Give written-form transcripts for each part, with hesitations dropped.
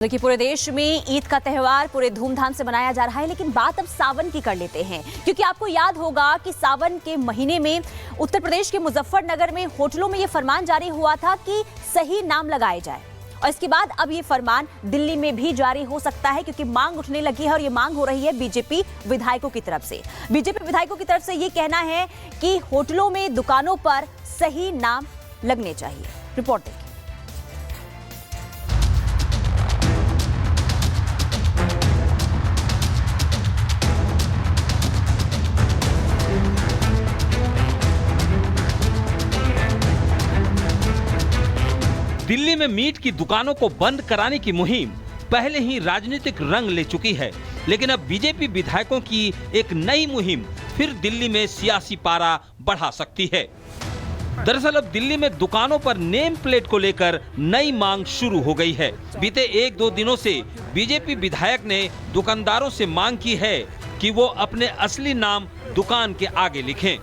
देखिए, पूरे देश में ईद का त्यौहार पूरे धूमधाम से मनाया जा रहा है, लेकिन बात अब सावन की कर लेते हैं, क्योंकि आपको याद होगा कि सावन के महीने में उत्तर प्रदेश के मुजफ्फरनगर में होटलों में ये फरमान जारी हुआ था कि सही नाम लगाए जाए, और इसके बाद अब ये फरमान दिल्ली में भी जारी हो सकता है, क्योंकि मांग उठने लगी है और ये मांग हो रही है बीजेपी विधायकों की तरफ से। बीजेपी विधायकों की तरफ से ये कहना है कि होटलों में, दुकानों पर सही नाम लगने चाहिए। रिपोर्ट देखिए। दिल्ली में मीट की दुकानों को बंद कराने की मुहिम पहले ही राजनीतिक रंग ले चुकी है, लेकिन अब बीजेपी विधायकों की एक नई मुहिम फिर दिल्ली में सियासी पारा बढ़ा सकती है। दरअसल अब दिल्ली में दुकानों पर नेम प्लेट को लेकर नई मांग शुरू हो गई है। बीते 1-2 दिनों से बीजेपी विधायक ने दुकानदारों से मांग की है कि वो अपने असली नाम दुकान के आगे लिखें।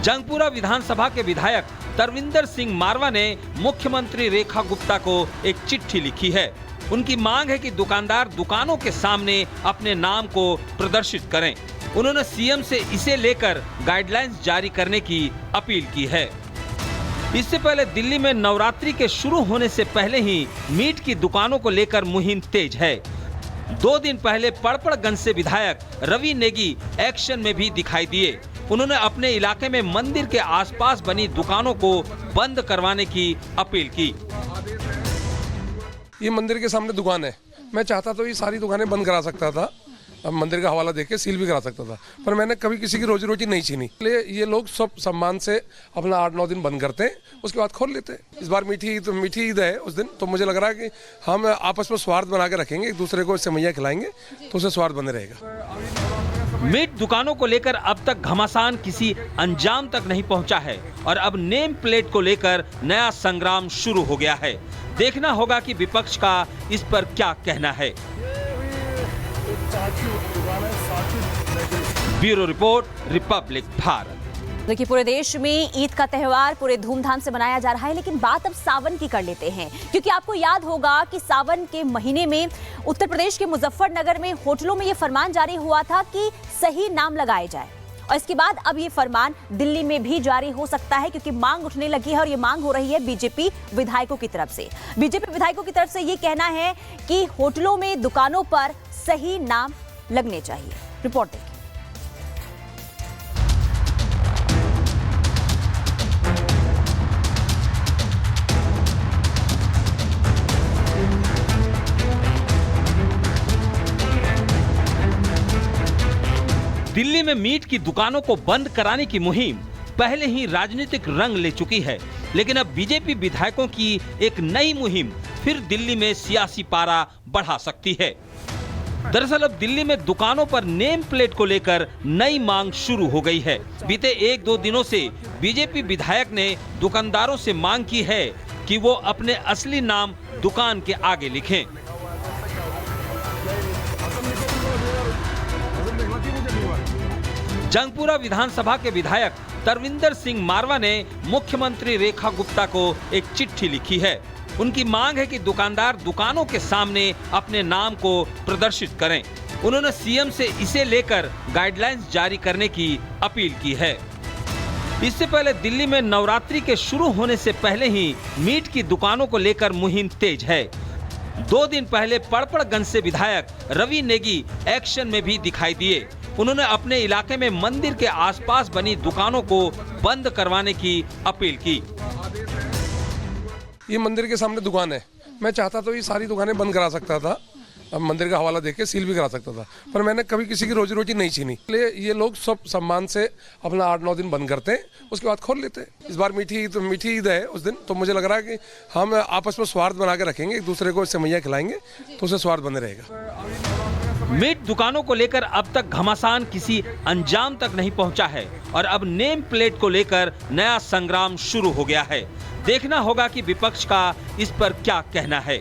जंगपुरा विधानसभा के विधायक तरविंदर सिंह मारवा ने मुख्यमंत्री रेखा गुप्ता को एक चिट्ठी लिखी है। उनकी मांग है कि दुकानदार दुकानों के सामने अपने नाम को प्रदर्शित करें। उन्होंने सीएम से इसे लेकर गाइडलाइंस जारी करने की अपील की है। इससे पहले दिल्ली में नवरात्रि के शुरू होने से पहले ही मीट की दुकानों को लेकर मुहिम तेज है। 2 दिन पहले पड़पड़गंज से विधायक रवि नेगी एक्शन में भी दिखाई दिए। उन्होंने अपने इलाके में मंदिर के आसपास बनी दुकानों को बंद करवाने की अपील की। ये मंदिर के सामने दुकान है, मैं चाहता तो ये सारी दुकानें बंद करा सकता था, अब मंदिर का हवाला देके सील भी करा सकता था, पर मैंने कभी किसी की रोजी रोटी नहीं छीनी। इसलिए ये लोग सब सम्मान से अपना 8-9 दिन बंद करते हैं, उसके बाद खोल लेते हैं। इस बार मीठी ईद है उस दिन, तो मुझे लग रहा है कि हम आपस में स्वार्थ बना के रखेंगे, एक दूसरे को सेवैयां खिलाएंगे तो उसे स्वार्थ बने रहेगा। मीट दुकानों को लेकर अब तक घमासान किसी अंजाम तक नहीं पहुंचा है, और अब नेम प्लेट को लेकर नया संग्राम शुरू हो गया है। देखना होगा कि विपक्ष का इस पर क्या कहना है। Bureau report, Republic Bharat. देखिए, पूरे देश में ईद का त्यौहार पूरे धूमधाम से मनाया जा रहा है, लेकिन बात अब सावन की कर लेते हैं, क्योंकि आपको याद होगा कि सावन के महीने में उत्तर प्रदेश के मुजफ्फरनगर में होटलों में ये फरमान जारी हुआ था कि सही नाम लगाए जाए, और इसके बाद अब ये फरमान दिल्ली में भी जारी हो सकता है, क्योंकि मांग उठने लगी है और ये मांग हो रही है बीजेपी विधायकों की तरफ से। बीजेपी विधायकों की तरफ से ये कहना है कि होटलों में, दुकानों पर सही नाम लगने चाहिए। रिपोर्ट देखिए। दिल्ली में मीट की दुकानों को बंद कराने की मुहिम पहले ही राजनीतिक रंग ले चुकी है, लेकिन अब बीजेपी विधायकों की एक नई मुहिम फिर दिल्ली में सियासी पारा बढ़ा सकती है। दरअसल अब दिल्ली में दुकानों पर नेम प्लेट को लेकर नई मांग शुरू हो गई है। बीते 1-2 दिनों से बीजेपी विधायक ने दुकानदारों से मांग की है कि वो अपने असली नाम दुकान के आगे लिखें। जंगपुरा विधानसभा के विधायक तरविंदर सिंह मारवा ने मुख्यमंत्री रेखा गुप्ता को एक चिट्ठी लिखी है। उनकी मांग है कि दुकानदार दुकानों के सामने अपने नाम को प्रदर्शित करें। उन्होंने सीएम से इसे लेकर गाइडलाइंस जारी करने की अपील की है। इससे पहले दिल्ली में नवरात्रि के शुरू होने से पहले ही मीट की दुकानों को लेकर मुहिम तेज है। 2 दिन पहले पड़पड़गंज से विधायक रवि नेगी एक्शन में भी दिखाई दिए। उन्होंने अपने इलाके में मंदिर के आसपास बनी दुकानों को बंद करवाने की अपील की। ये मंदिर के सामने दुकान है, मैं चाहता तो ये सारी दुकानें बंद करा सकता था, अब मंदिर का हवाला देके सील भी करा सकता था, पर मैंने कभी किसी की रोजी रोटी नहीं छीनी। इसलिए ये लोग सब सम्मान से अपना 8-9 दिन बंद करते हैं, उसके बाद खोल लेते हैं। इस बार मीठी ईद है उस दिन, तो मुझे लग रहा है कि हम आपस में स्वार्थ बना के रखेंगे, एक दूसरे को सेवैयां खिलाएंगे तो उसे स्वार्थ बने रहेगा। मीट दुकानों को लेकर अब तक घमासान किसी अंजाम तक नहीं पहुंचा है, और अब नेम प्लेट को लेकर नया संग्राम शुरू हो गया है। देखना होगा कि विपक्ष का इस पर क्या कहना है।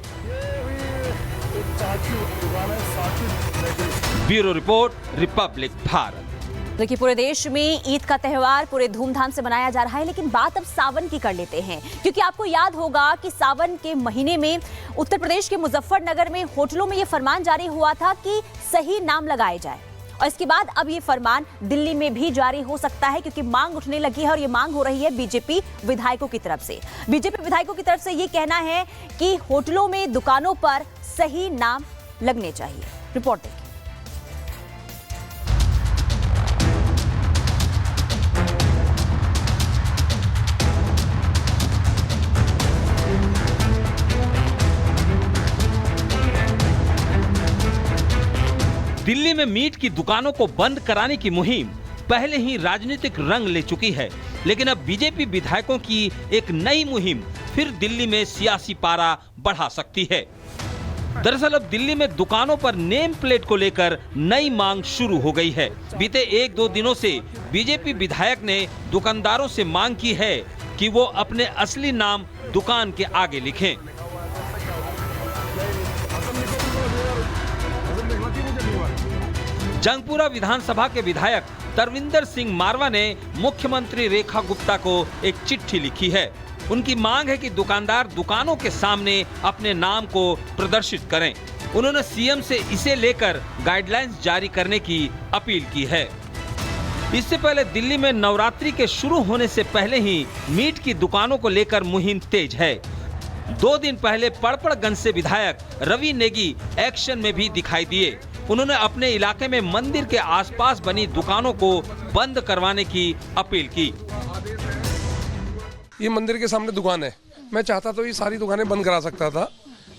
Bureau report, Republic Bharat. देखिए, पूरे देश में ईद का त्यौहार पूरे धूमधाम से मनाया जा रहा है, लेकिन बात अब सावन की कर लेते हैं, क्योंकि आपको याद होगा कि सावन के महीने में उत्तर प्रदेश के मुजफ्फरनगर में होटलों में ये फरमान जारी हुआ था कि सही नाम लगाए जाए, और इसके बाद अब ये फरमान दिल्ली में भी जारी हो सकता है, क्योंकि मांग उठने लगी है और ये मांग हो रही है बीजेपी विधायकों की तरफ से। बीजेपी विधायकों की तरफ से ये कहना है कि होटलों में, दुकानों पर सही नाम लगने चाहिए। रिपोर्ट देखिए। दिल्ली में मीट की दुकानों को बंद कराने की मुहिम पहले ही राजनीतिक रंग ले चुकी है, लेकिन अब बीजेपी विधायकों की एक नई मुहिम फिर दिल्ली में सियासी पारा बढ़ा सकती है। दरअसल अब दिल्ली में दुकानों पर नेम प्लेट को लेकर नई मांग शुरू हो गई है। बीते 1-2 दिनों से बीजेपी विधायक ने दुकानदारों से मांग की है कि वो अपने असली नाम दुकान के आगे लिखें। जंगपुरा विधानसभा के विधायक तरविंदर सिंह मारवा ने मुख्यमंत्री रेखा गुप्ता को एक चिट्ठी लिखी है। उनकी मांग है कि दुकानदार दुकानों के सामने अपने नाम को प्रदर्शित करें। उन्होंने सीएम से इसे लेकर गाइडलाइंस जारी करने की अपील की है। इससे पहले दिल्ली में नवरात्रि के शुरू होने से पहले ही मीट की दुकानों को लेकर मुहिम तेज है। 2 दिन पहले पड़पड़गंज से विधायक रवि नेगी एक्शन में भी दिखाई दिए। उन्होंने अपने इलाके में मंदिर के आसपास बनी दुकानों को बंद करवाने की अपील की। ये मंदिर के सामने दुकान है, मैं चाहता तो ये सारी दुकानें बंद करा सकता था,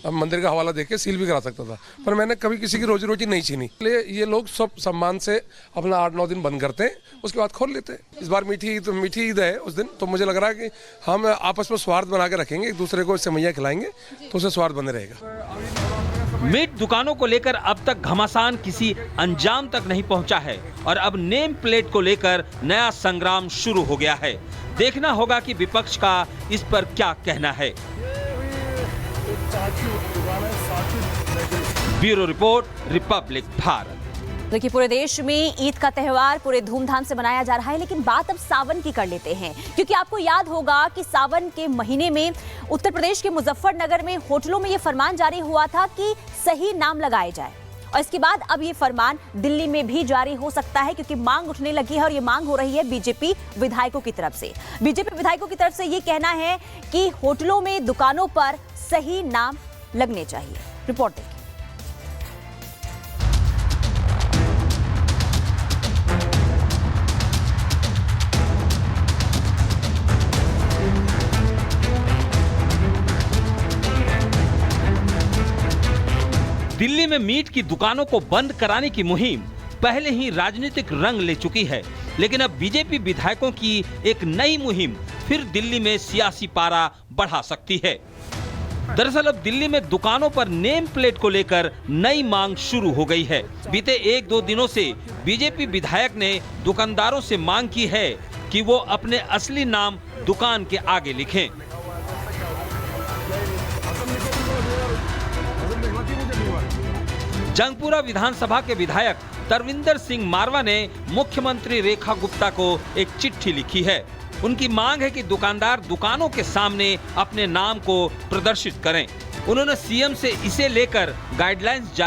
अब मंदिर का हवाला देके सील भी करा सकता था, पर मैंने कभी किसी की रोजी रोटी नहीं छीनी। इसलिए ये लोग सब सम्मान से अपना 8-9 दिन बंद करते हैं, उसके बाद खोल लेते हैं। इस बार मीठी ईद है उस दिन, तो मुझे लग रहा है कि हम आपस में स्वार्थ बना के रखेंगे, एक दूसरे को सेवैयां खिलाएंगे तो उसे स्वार्थ बने रहेगा। मीट दुकानों को लेकर अब तक घमासान किसी अंजाम तक नहीं पहुंचा है और अब नेम प्लेट को लेकर नया संग्राम शुरू हो गया है। देखना होगा कि विपक्ष का इस पर क्या कहना है। Bureau report, Republic Bharat. देखिए, पूरे देश में ईद का त्यौहार पूरे धूमधाम से मनाया जा रहा है, लेकिन बात अब सावन की कर लेते हैं, क्योंकि आपको याद होगा कि सावन के महीने में उत्तर प्रदेश के मुजफ्फरनगर में होटलों में ये फरमान जारी हुआ था कि सही नाम लगाए जाए, और इसके बाद अब ये फरमान दिल्ली में भी जारी हो सकता है, क्योंकि मांग उठने लगी है और ये मांग हो रही है बीजेपी विधायकों की तरफ से। बीजेपी विधायकों की तरफ से ये कहना है कि होटलों में, दुकानों पर सही नाम लगने चाहिए। रिपोर्ट देखिए। दिल्ली में मीट की दुकानों को बंद कराने की मुहिम पहले ही राजनीतिक रंग ले चुकी है, लेकिन अब बीजेपी विधायकों की एक नई मुहिम फिर दिल्ली में सियासी पारा बढ़ा सकती है। दरअसल अब दिल्ली में दुकानों पर नेम प्लेट को लेकर नई मांग शुरू हो गई है। बीते 1-2 दिनों से बीजेपी विधायक ने दुकानदारों से मांग की है कि वो अपने असली नाम दुकान के आगे लिखें। जंगपुरा विधानसभा के विधायक तरविंदर सिंह मारवा ने मुख्यमंत्री रेखा गुप्ता को एक चिट्ठी लिखी है। उनकी मांग है कि दुकानदार दुकानों के सामने अपने नाम को प्रदर्शित करें। उन्होंने सीएम से इसे लेकर गाइडलाइंस